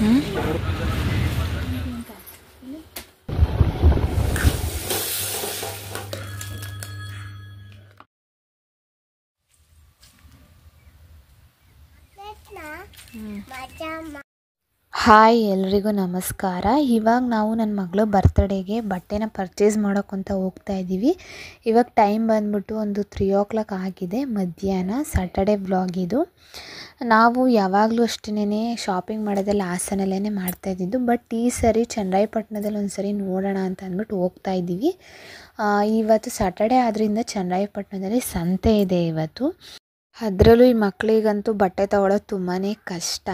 ಹ್ಞೂ ಹಾಯ್ ಎಲ್ರಿಗೂ ನಮಸ್ಕಾರ. ಇವಾಗ ನಾವು ನನ್ನ ಮಗಳು ಬರ್ತ್ಡೇಗೆ ಬಟ್ಟೆನ ಪರ್ಚೇಸ್ ಮಾಡೋಕ್ಕಂತ ಹೋಗ್ತಾ ಇದ್ದೀವಿ. ಇವಾಗ ಟೈಮ್ ಬಂದ್ಬಿಟ್ಟು ಒಂದು 3 ಆಗಿದೆ ಮಧ್ಯಾಹ್ನ. ಸ್ಯಾಟರ್ಡೆ ವ್ಲಾಗ್ ಇದು. ನಾವು ಯಾವಾಗಲೂ ಅಷ್ಟೇ ಶಾಪಿಂಗ್ ಮಾಡೋದೆಲ್ಲ ಹಾಸನಲ್ಲೇ ಮಾಡ್ತಾಯಿದ್ದಿದ್ದು. ಬಟ್ ಈ ಸರಿ ಚನ್ನರಾಯಪಟ್ಟಣದಲ್ಲಿ ಒಂದು ಸರಿ ನೋಡೋಣ ಅಂತ ಅಂದ್ಬಿಟ್ಟು ಹೋಗ್ತಾ ಇದ್ದೀವಿ. ಇವತ್ತು ಸ್ಯಾಟರ್ಡೆ ಆದ್ದರಿಂದ ಚನ್ನರಾಯಪಟ್ಟಣದಲ್ಲಿ ಸಂತೆ ಇದೆ ಇವತ್ತು. ಅದರಲ್ಲೂ ಈ ಮಕ್ಕಳಿಗಂತೂ ಬಟ್ಟೆ ತೊಗೊಳೋದು ತುಂಬಾ ಕಷ್ಟ.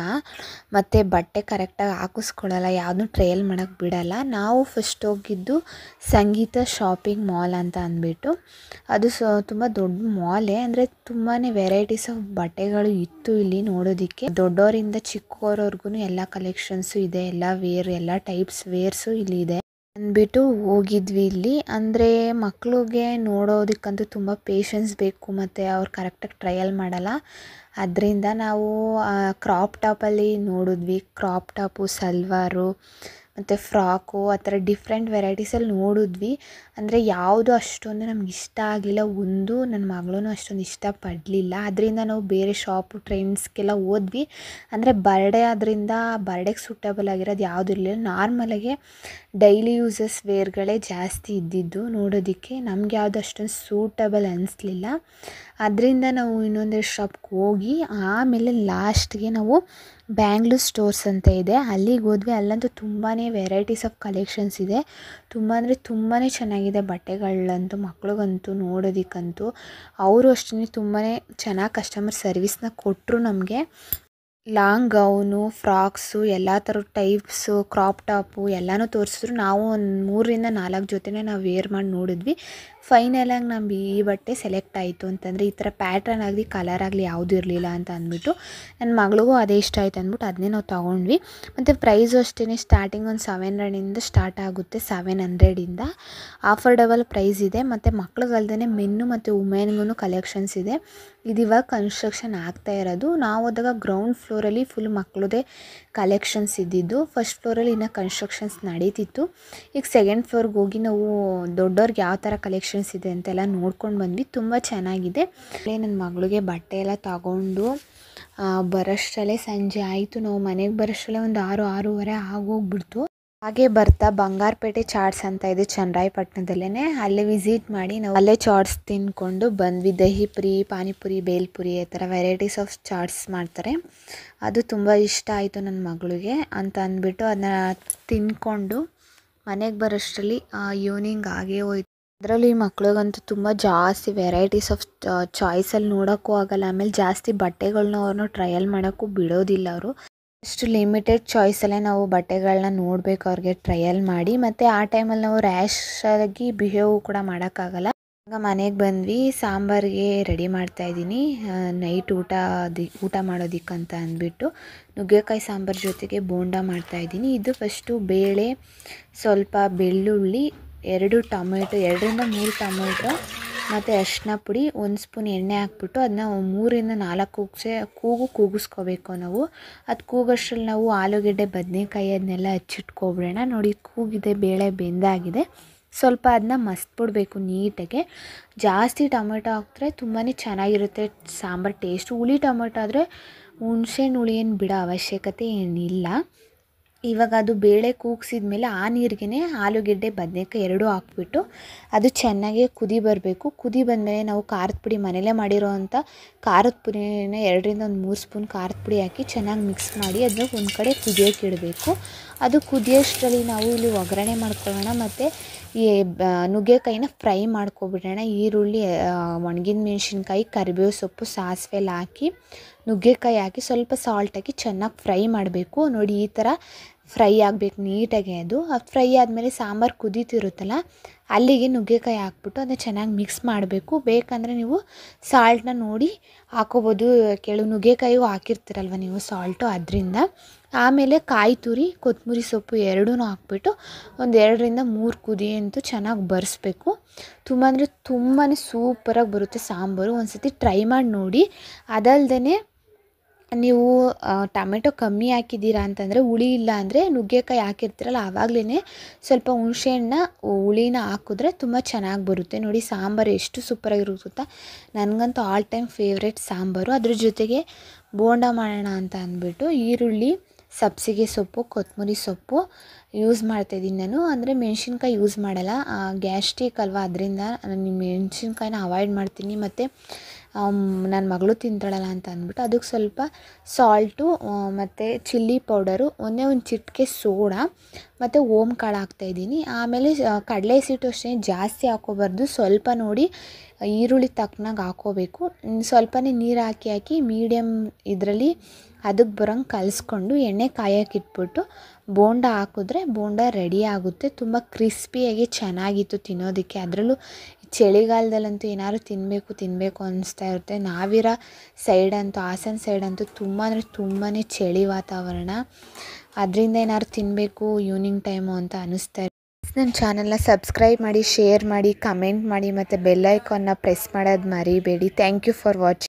ಮತ್ತು ಬಟ್ಟೆ ಕರೆಕ್ಟಾಗಿ ಹಾಕಿಸ್ಕೊಳ್ಳಲ್ಲ, ಯಾವುದೂ ಟ್ರಯಲ್ ಮಾಡೋಕ್ಕೆ ಬಿಡಲ್ಲ. ನಾವು ಫಸ್ಟ್ ಹೋಗಿದ್ದು ಸಂಗೀತ ಶಾಪಿಂಗ್ ಮಾಲ್ ಅಂತ ಅಂದ್ಬಿಟ್ಟು. ಅದು ತುಂಬ ದೊಡ್ಡ ಮಾಲೇ, ಅಂದರೆ ತುಂಬಾ ವೆರೈಟೀಸ್ ಆಫ್ ಬಟ್ಟೆಗಳು ಇತ್ತು ಇಲ್ಲಿ ನೋಡೋದಕ್ಕೆ. ದೊಡ್ಡವರಿಂದ ಚಿಕ್ಕವರವರೆಗೂ ಎಲ್ಲ ಕಲೆಕ್ಷನ್ಸು ಇದೆ, ಎಲ್ಲ ವೇರ್, ಎಲ್ಲ ಟೈಪ್ಸ್ ವೇರ್ಸು ಇಲ್ಲಿ ಇದೆ ಅಂದ್ಬಿಟ್ಟು ಹೋಗಿದ್ವಿ ಇಲ್ಲಿ. ಅಂದರೆ ಮಕ್ಕಳಿಗೆ ನೋಡೋದಕ್ಕಂತೂ ತುಂಬ ಪೇಷನ್ಸ್ ಬೇಕು, ಮತ್ತು ಅವ್ರು ಕರೆಕ್ಟಾಗಿ ಟ್ರಯಲ್ ಮಾಡಲ್ಲ. ಅದರಿಂದ ನಾವು ಕ್ರಾಪ್ ಟಾಪಲ್ಲಿ ನೋಡಿದ್ವಿ. ಕ್ರಾಪ್ ಟಾಪು, ಸಲ್ವಾರು ಮತ್ತು ಫ್ರಾಕು, ಆ ಥರ ಡಿಫ್ರೆಂಟ್ ವೆರೈಟೀಸಲ್ಲಿ ನೋಡಿದ್ವಿ. ಅಂದರೆ ಯಾವುದು ಅಷ್ಟೊಂದು ನಮ್ಗೆ ಇಷ್ಟ ಆಗಲಿಲ್ಲ. ಒಂದು ನನ್ನ ಮಗಳೂ ಅಷ್ಟೊಂದು ಇಷ್ಟಪಡಲಿಲ್ಲ. ಅದರಿಂದ ನಾವು ಬೇರೆ ಶಾಪು, ಟ್ರೆಂಡ್ಸ್ಗೆಲ್ಲ ಹೋದ್ವಿ. ಅಂದರೆ ಬರ್ಡೇ ಆದ್ದರಿಂದ ಬರ್ಡೇಗೆ ಸೂಟಬಲ್ ಆಗಿರೋದು ಯಾವುದೂ ಇರಲಿಲ್ಲ. ನಾರ್ಮಲಾಗೆ ಡೈಲಿ ಯೂಸಸ್ ವೇರ್ಗಳೇ ಜಾಸ್ತಿ ಇದ್ದಿದ್ದು ನೋಡೋದಕ್ಕೆ. ನಮ್ಗೆ ಯಾವುದು ಅಷ್ಟೊಂದು ಸೂಟಬಲ್ ಅನ್ನಿಸ್ಲಿಲ್ಲ. ಅದರಿಂದ ನಾವು ಇನ್ನೊಂದೆರಡು ಶಾಪ್ಗೆ ಹೋಗಿ ಆಮೇಲೆ ಲಾಸ್ಟ್ಗೆ ನಾವು ಬ್ಯಾಂಗ್ಳೂರ್ ಸ್ಟೋರ್ಸ್ ಅಂತ ಇದೆ, ಅಲ್ಲಿಗೆ ಹೋದ್ವಿ. ಅಲ್ಲಂತೂ ತುಂಬಾ ವೆರೈಟೀಸ್ ಆಫ್ ಕಲೆಕ್ಷನ್ಸ್ ಇದೆ. ತುಂಬ ಅಂದರೆ ತುಂಬಾ ಚೆನ್ನಾಗಿದೆ ಬಟ್ಟೆಗಳಂತೂ. ಮಕ್ಳಿಗಂತೂ ನೋಡೋದಕ್ಕಂತೂ ಅವರು ಅಷ್ಟೇ ತುಂಬಾ ಚೆನ್ನಾಗಿ ಕಸ್ಟಮರ್ ಸರ್ವಿಸ್ನ ಕೊಟ್ಟರು ನಮಗೆ. ಲಾಂಗ್ ಗೌನು, ಫ್ರಾಕ್ಸು, ಎಲ್ಲ ಥರದ ಟೈಪ್ಸು, ಕ್ರಾಪ್ ಟಾಪು ಎಲ್ಲನೂ ತೋರಿಸಿದ್ರು. ನಾವು ಒಂದು 3-4 ಜೊತೆನೇ ನಾವು ವೇರ್ ಮಾಡಿ ನೋಡಿದ್ವಿ. ಫೈನಲಾಗಿ ನಮ್ಗೆ ಈ ಬಟ್ಟೆ ಸೆಲೆಕ್ಟ್ ಆಯಿತು. ಅಂತಂದರೆ ಈ ಥರ ಪ್ಯಾಟ್ರನ್ ಆಗಲಿ ಕಲರ್ ಆಗಲಿ ಯಾವುದೂ ಇರಲಿಲ್ಲ ಅಂತ ಅಂದ್ಬಿಟ್ಟು ನನ್ನ ಮಗಳಿಗೂ ಅದೇ ಇಷ್ಟ ಆಯ್ತು ಅಂದ್ಬಿಟ್ಟು ಅದನ್ನೇ ನಾವು ತೊಗೊಂಡ್ವಿ. ಮತ್ತು ಪ್ರೈಸು ಅಷ್ಟೇ ಸ್ಟಾರ್ಟಿಂಗ್ ಒಂದು 700ಇಂದ ಸ್ಟಾರ್ಟ್ ಆಗುತ್ತೆ. 700ಇಂದ ಆಫರ್ಡಬಲ್ ಪ್ರೈಸ್ ಇದೆ. ಮತ್ತು ಮಕ್ಳಿಗಲ್ದೇ ಮೆನ್ನು ಮತ್ತು ವುಮೆನ್ಗೂ ಕಲೆಕ್ಷನ್ಸ್ ಇದೆ. ಇದು ಇವಾಗ ಕನ್ಸ್ಟ್ರಕ್ಷನ್ ಆಗ್ತಾ ಇರೋದು. ನಾವು ಹೋದಾಗ ಗ್ರೌಂಡ್ ಫ್ಲೋರಲ್ಲಿ ಫುಲ್ ಮಕ್ಕಳದೇ ಕಲೆಕ್ಷನ್ಸ್ ಇದ್ದಿದ್ದು. ಫಸ್ಟ್ ಫ್ಲೋರಲ್ಲಿ ಇನ್ನೂ ಕನ್ಸ್ಟ್ರಕ್ಷನ್ಸ್ ನಡೀತಿತ್ತು. ಈಗ ಸೆಕೆಂಡ್ ಫ್ಲೋರ್ಗೆ ಹೋಗಿ ನಾವು ದೊಡ್ಡವ್ರಿಗೆ ಯಾವ ಥರ ಕಲೆಕ್ಷನ್ಸ್ ಇದೆ ಅಂತೆಲ್ಲ ನೋಡ್ಕೊಂಡು ಬಂದ್ವಿ. ತುಂಬ ಚೆನ್ನಾಗಿದೆ. ನನ್ನ ಮಗಳಿಗೆ ಬಟ್ಟೆ ಎಲ್ಲ ತಗೊಂಡು ಬರೋಷ್ಟರಲ್ಲೇ ಸಂಜೆ ಆಯಿತು. ನಾವು ಮನೆಗೆ ಬರೋಷ್ಟರಲ್ಲೇ ಒಂದು 6-6:30 ಆಗೋಗ್ಬಿಡ್ತು. ಹಾಗೆ ಬರ್ತಾ ಬಂಗಾರಪೇಟೆ ಚಾಟ್ಸ್ ಅಂತ ಇದೆ ಚನ್ನರಾಯಪಟ್ಟಣದಲ್ಲೇ, ಅಲ್ಲೇ ವಿಸಿಟ್ ಮಾಡಿ ನಾವು ಅಲ್ಲೇ ಚಾಟ್ಸ್ ತಿಂದ್ಕೊಂಡು ಬಂದ್ವಿ. ದಹಿ ಪುರಿ, ಪಾನಿಪುರಿ, ಬೇಲ್ಪುರಿ, ಆ ಥರ ವೆರೈಟೀಸ್ ಆಫ್ ಚಾಟ್ಸ್ ಮಾಡ್ತಾರೆ. ಅದು ತುಂಬ ಇಷ್ಟ ಆಯಿತು ನನ್ನ ಮಗಳಿಗೆ ಅಂತ ಅಂದ್ಬಿಟ್ಟು ಅದನ್ನ ತಿಂದ್ಕೊಂಡು ಮನೆಗೆ ಬರೋಷ್ಟರಲ್ಲಿ ಈವ್ನಿಂಗ್ ಆಗೇ ಹೋಯ್ತು. ಅದರಲ್ಲಿ ಈ ಮಕ್ಳಿಗಂತೂ ತುಂಬ ಜಾಸ್ತಿ ವೆರೈಟೀಸ್ ಆಫ್ ಚಾಯ್ಸಲ್ಲಿ ನೋಡೋಕ್ಕೂ ಆಗಲ್ಲ. ಆಮೇಲೆ ಜಾಸ್ತಿ ಬಟ್ಟೆಗಳನ್ನ ಅವ್ರನ್ನ ಟ್ರಯಲ್ ಮಾಡೋಕ್ಕೂ ಬಿಡೋದಿಲ್ಲ ಅವರು. ಅಷ್ಟು ಲಿಮಿಟೆಡ್ ಚಾಯ್ಸಲ್ಲೇ ನಾವು ಬಟ್ಟೆಗಳನ್ನ ನೋಡಬೇಕು ಅವ್ರಿಗೆ ಟ್ರಯಲ್ ಮಾಡಿ. ಮತ್ತು ಆ ಟೈಮಲ್ಲಿ ನಾವು ರ್ಯಾಶ್ ಆಗಿ ಬಿಹೇವ್ ಕೂಡ ಮಾಡೋಕ್ಕಾಗಲ್ಲ. ಆಗ ಮನೆಗೆ ಬಂದ್ವಿ. ಸಾಂಬಾರಿಗೆ ರೆಡಿ ಮಾಡ್ತಾಯಿದ್ದೀನಿ, ನೈಟ್ ಊಟ ಮಾಡೋದಕ್ಕಂತ ಅಂದ್ಬಿಟ್ಟು ನುಗ್ಗೆಕಾಯಿ ಸಾಂಬಾರು ಜೊತೆಗೆ ಬೋಂಡ ಮಾಡ್ತಾಯಿದ್ದೀನಿ. ಇದು ಫಸ್ಟು ಬೇಳೆ, ಸ್ವಲ್ಪ ಬೆಳ್ಳುಳ್ಳಿ, 2 ಟೊಮೆಟೊ, 2-3 ಟೊಮೆಟೊ ಮತ್ತು ಅರಿಶಿನ ಪುಡಿ, 1 ಸ್ಪೂನ್ ಎಣ್ಣೆ ಹಾಕ್ಬಿಟ್ಟು ಅದನ್ನ 3-4 ಕೂಗಿಸ್ಕೋಬೇಕು ನಾವು. ಅದು ಕೂಗೋಷ್ಟ್ರಲ್ಲಿ ನಾವು ಆಲೂಗೆಡ್ಡೆ, ಬದನೆಕಾಯಿ ಅದನ್ನೆಲ್ಲ ಹಚ್ಚಿಟ್ಕೊಬಿಡೋಣ. ನೋಡಿ ಕೂಗಿದೆ, ಬೇಳೆ ಬೆಂದಾಗಿದೆ. ಸ್ವಲ್ಪ ಅದನ್ನ ಮಸ್ತ್ಬಿಡ್ಬೇಕು ನೀಟಾಗೆ. ಜಾಸ್ತಿ ಟೊಮೆಟೊ ಹಾಕಿದ್ರೆ ತುಂಬಾ ಚೆನ್ನಾಗಿರುತ್ತೆ ಸಾಂಬಾರು ಟೇಸ್ಟು. ಹುಳಿ ಟೊಮೆಟೊ ಆದರೆ ಹುಣಸೆಹಣ್ಣು ಹುಳಿ ಏನು ಬಿಡೋ ಅವಶ್ಯಕತೆ ಏನಿಲ್ಲ. ಇವಾಗ ಅದು ಬೇಳೆ ಕೂಗಿಸಿದ ಮೇಲೆ ಆ ನೀರಿಗೆನೇ ಆಲೂಗೆಡ್ಡೆ, ಬದನೆಕಾಯಿ 2 ಹಾಕ್ಬಿಟ್ಟು ಅದು ಚೆನ್ನಾಗಿ ಕುದಿ ಬರಬೇಕು. ಕುದಿ ಬಂದಮೇಲೆ ನಾವು ಖಾರದ ಪುಡಿ, ಮನೇಲೇ ಮಾಡಿರೋ ಅಂಥ ಖಾರದ ಪುಡಿನ 2-3 ಸ್ಪೂನ್ ಖಾರದ ಪುಡಿ ಹಾಕಿ ಚೆನ್ನಾಗಿ ಮಿಕ್ಸ್ ಮಾಡಿ ಅದನ್ನ ಒಂದು ಕಡೆ ಕುದಿಯೋಕೆ ಇಡಬೇಕು. ಅದು ಕುದಿಯೋಷ್ಟರಲ್ಲಿ ನಾವು ಇಲ್ಲಿ ಒಗ್ಗರಣೆ ಮಾಡ್ಕೊಳ್ಳೋಣ. ಮತ್ತು ಈ ನುಗ್ಗೆಕಾಯಿನ ಫ್ರೈ ಮಾಡ್ಕೊಬಿಡೋಣ. ಈರುಳ್ಳಿ, ಒಣಗಿದ ಮೆಣಸಿನ್ಕಾಯಿ, ಕರಿಬೇವು ಸೊಪ್ಪು, ಸಾಸಿವೆ ಎಲ್ಲ ಹಾಕಿ ನುಗ್ಗೆಕಾಯಿ ಹಾಕಿ ಸ್ವಲ್ಪ ಸಾಲ್ಟ್ ಹಾಕಿ ಚೆನ್ನಾಗಿ ಫ್ರೈ ಮಾಡಬೇಕು. ನೋಡಿ ಈ ಥರ ಫ್ರೈ ಆಗಬೇಕು ನೀಟಾಗಿ. ಅದು ಫ್ರೈ ಆದಮೇಲೆ ಸಾಂಬಾರು ಕುದೀತಿರುತ್ತಲ್ಲ ಅಲ್ಲಿಗೆ ನುಗ್ಗೆಕಾಯಿ ಹಾಕ್ಬಿಟ್ಟು ಅದನ್ನ ಚೆನ್ನಾಗಿ ಮಿಕ್ಸ್ ಮಾಡಬೇಕು. ಬೇಕಂದರೆ ನೀವು ಸಾಲ್ಟನ್ನ ನೋಡಿ ಹಾಕೋಬೋದು. ಕೆಲವು ನುಗ್ಗೆಕಾಯಿಗೂ ಹಾಕಿರ್ತೀರಲ್ವ ನೀವು ಸಾಲ್ಟು, ಅದರಿಂದ. ಆಮೇಲೆ ಕಾಯಿ ತುರಿ, ಕೊತ್ತಂಬರಿ ಸೊಪ್ಪು 2 ಹಾಕ್ಬಿಟ್ಟು ಒಂದು 2-3 ಕುದಿ ಅಂತೂ ಚೆನ್ನಾಗಿ ಬರೆಸ್ಬೇಕು. ತುಂಬ ಅಂದರೆ ತುಂಬಾ ಸೂಪರಾಗಿ ಬರುತ್ತೆ ಸಾಂಬಾರು. ಒಂದು ಸತಿ ಟ್ರೈ ಮಾಡಿ ನೋಡಿ. ಅದಲ್ದೇ ನೀವು ಟೊಮೆಟೊ ಕಮ್ಮಿ ಹಾಕಿದ್ದೀರಾ ಅಂತಂದರೆ, ಹುಳಿ ಇಲ್ಲ ಅಂದರೆ ನುಗ್ಗೆಕಾಯಿ ಹಾಕಿರ್ತೀರಲ್ಲ ಆವಾಗಲೇ ಸ್ವಲ್ಪ ಹುಣಸೆಹಣ್ಣ ಹುಳಿನ ಹಾಕಿದ್ರೆ ತುಂಬ ಚೆನ್ನಾಗಿ ಬರುತ್ತೆ. ನೋಡಿ ಸಾಂಬಾರು ಎಷ್ಟು ಸೂಪರಾಗಿರುತ್ತೆ ಗೊತ್ತಾ. ನನಗಂತೂ ಆಲ್ ಟೈಮ್ ಫೇವ್ರೆಟ್ ಸಾಂಬಾರು. ಅದ್ರ ಜೊತೆಗೆ ಬೋಂಡ ಮಾಡೋಣ ಅಂತ ಅಂದ್ಬಿಟ್ಟು ಈರುಳ್ಳಿ, ಸಬ್ಬಸಿಗೆ ಸೊಪ್ಪು, ಕೊತ್ತಂಬರಿ ಸೊಪ್ಪು ಯೂಸ್ ಮಾಡ್ತಾಯಿದ್ದೀನಿ ನಾನು. ಅಂದರೆ ಮೆಣಸಿನ್ಕಾಯಿ ಯೂಸ್ ಮಾಡಲ್ಲ, ಗ್ಯಾಸ್ಟ್ರಿಕ್ ಅಲ್ವಾ, ಅದರಿಂದ ನಾನು ಮೆಣಸಿನ್ಕಾಯಿನ ಅವಾಯ್ಡ್ ಮಾಡ್ತೀನಿ. ಮತ್ತು ನನ್ನ ಮಗಳು ತಿಂತಾಳಲ್ಲ ಅಂತ ಅಂದ್ಬಿಟ್ಟು ಅದಕ್ಕೆ ಸ್ವಲ್ಪ ಸಾಲ್ಟು ಮತ್ತು ಚಿಲ್ಲಿ ಪೌಡರು, ಒಂದೇ ಒಂದು ಚಿಟಿಕೆ ಸೋಡಾ ಮತ್ತು ಓಮ್ ಕಾಳು ಹಾಕ್ತಾಯಿದ್ದೀನಿ. ಆಮೇಲೆ ಕಡಲೆ ಹಸಿಟ್ಟು ಅಷ್ಟೇ ಜಾಸ್ತಿ ಹಾಕ್ಕೋಬಾರ್ದು, ಸ್ವಲ್ಪ ನೋಡಿ ಈರುಳ್ಳಿ ತಕ್ಕನಾಗಿ ಹಾಕ್ಕೋಬೇಕು. ಸ್ವಲ್ಪನೇ ನೀರು ಹಾಕಿ ಮೀಡಿಯಮ್ ಇದರಲ್ಲಿ ಅದಕ್ಕೆ ಬರೋಂಗೆ ಕಲಿಸ್ಕೊಂಡು ಎಣ್ಣೆ ಕಾಯೋಕ್ಕಿಟ್ಬಿಟ್ಟು ಬೋಂಡ ಹಾಕಿದ್ರೆ ಬೋಂಡ ರೆಡಿ ಆಗುತ್ತೆ. ತುಂಬ ಕ್ರಿಸ್ಪಿಯಾಗಿ ಚೆನ್ನಾಗಿತ್ತು ತಿನ್ನೋದಕ್ಕೆ. ಅದರಲ್ಲೂ ಚಳಿಗಾಲದಲ್ಲಂತೂ ಏನಾದ್ರು ತಿನ್ನಬೇಕು ಅನ್ನಿಸ್ತಾ ಇರುತ್ತೆ. ನಾವಿರೋ ಸೈಡಂತೂ, ಹಾಸನ ಸೈಡಂತೂ ತುಂಬ ಅಂದರೆ ತುಂಬಾ ಚಳಿ ವಾತಾವರಣ. ಅದರಿಂದ ಏನಾದ್ರು ತಿನ್ನಬೇಕು ಈವ್ನಿಂಗ್ ಟೈಮು ಅಂತ ಅನ್ನಿಸ್ತಾ ಇರುತ್ತೆ. ನನ್ನ ಚಾನಲ್ನ ಸಬ್ಸ್ಕ್ರೈಬ್ ಮಾಡಿ, ಶೇರ್ ಮಾಡಿ, ಕಮೆಂಟ್ ಮಾಡಿ ಮತ್ತು ಬೆಲ್ ಐಕಾನ್ನ ಪ್ರೆಸ್ ಮಾಡೋದು ಮರಿಬೇಡಿ. Thank you for watching.